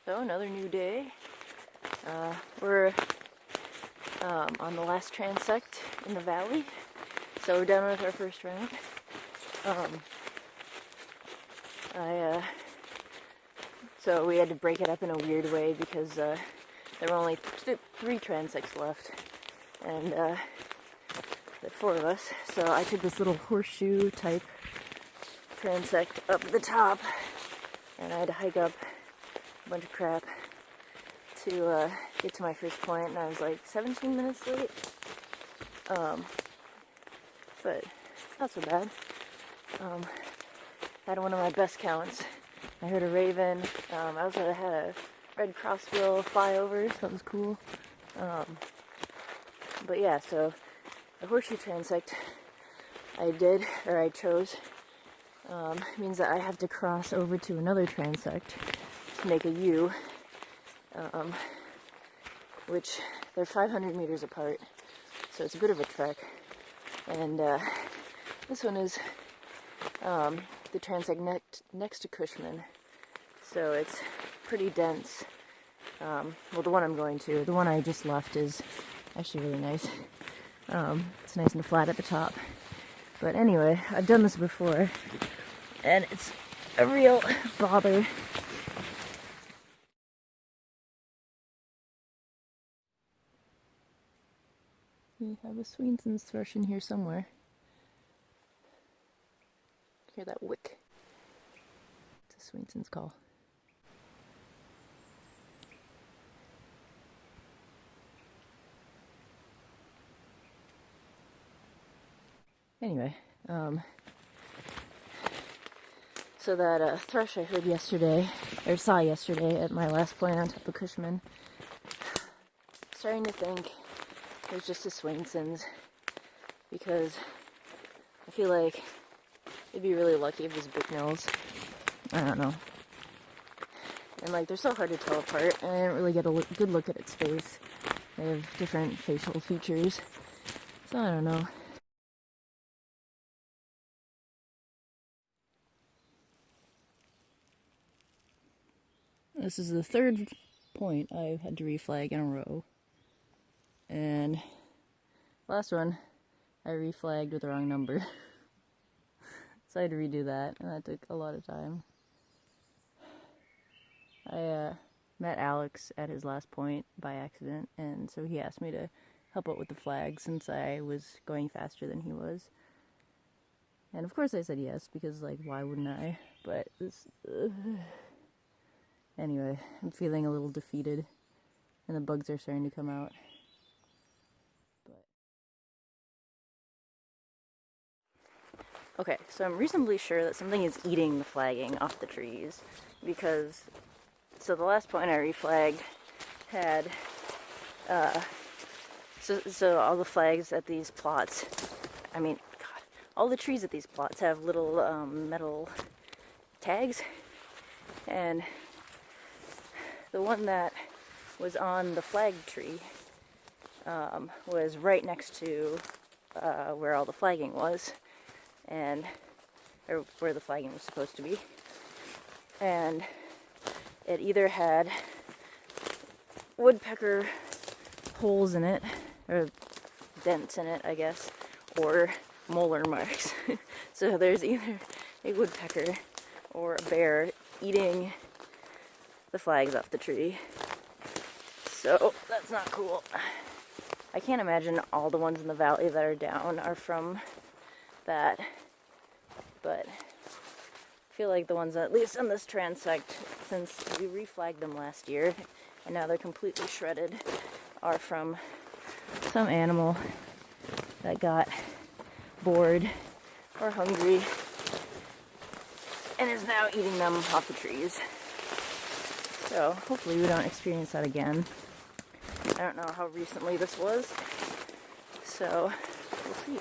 So another new day. We're on the last transect in the valley. So we're done with our first round. So we had to break it up in a weird way because there were only 3 transects left, and there were 4 of us. So I took this little horseshoe type transect up the top, and I had to hike up a bunch of crap to get to my first point, and I was like 17 minutes late. But not so bad. Had one of my best counts. I heard a raven. I also had a red crossbill fly over, so that was cool. But yeah, so the horseshoe transect I chose, means that I have to cross over to another transect to make a U, which they're 500 meters apart, so it's a bit of a trek. And this one is the transect next to Cushman, so it's pretty dense. Well, the one I'm going to, the one I just left, is actually really nice. It's nice and flat at the top. But anyway, I've done this before, and it's a real bother. We have a Swainson's thrush in here somewhere. Hear that wick? It's a Swainson's call. Anyway, so that thrush I heard yesterday, or saw yesterday at my last point on top of Cushman, starting to think it was just a Swainson's, because I feel like it'd be really lucky if it was Bicknell's. I don't know. And like, they're so hard to tell apart, and I didn't really get a good look at its face. They have different facial features, so I don't know. This is the 3rd point I've had to reflag in a row. And last one, I reflagged with the wrong number. So I had to redo that, and that took a lot of time. I met Alex at his last point by accident, and so he asked me to help out with the flag since I was going faster than he was. And of course I said yes, because like, why wouldn't I? But this... Anyway, I'm feeling a little defeated, and the bugs are starting to come out. Okay, so I'm reasonably sure that something is eating the flagging off the trees, because, so the last point I reflagged had, so all the flags at these plots, all the trees at these plots have little metal tags, and the one that was on the flag tree was right next to where all the flagging was, or where the flagging was supposed to be. And it either had woodpecker holes in it, or dents in it, I guess, or molar marks. So there's either a woodpecker or a bear eating the flags off the tree. So that's not cool. I can't imagine all the ones in the valley that are down are from that, but I feel like the ones, at least on this transect, since we reflagged them last year and now they're completely shredded, are from some animal that got bored or hungry and is now eating them off the trees. So hopefully we don't experience that again. I don't know how recently this was, so we'll see.